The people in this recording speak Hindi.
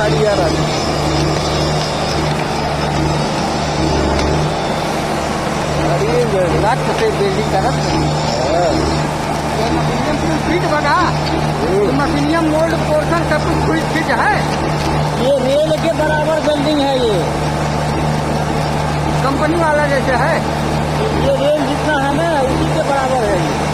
गाड़ी आ रहा है। अरे लाख से बिल्डिंग करत मशीनियम फिट बगा, मशीनियम मोल्ड पोर्शन सब कुछ फुल फिट है। ये रेल के बराबर बिल्डिंग है ये, कंपनी वाला जैसे है। ये रेल जितना है ना उसी के बराबर है ये।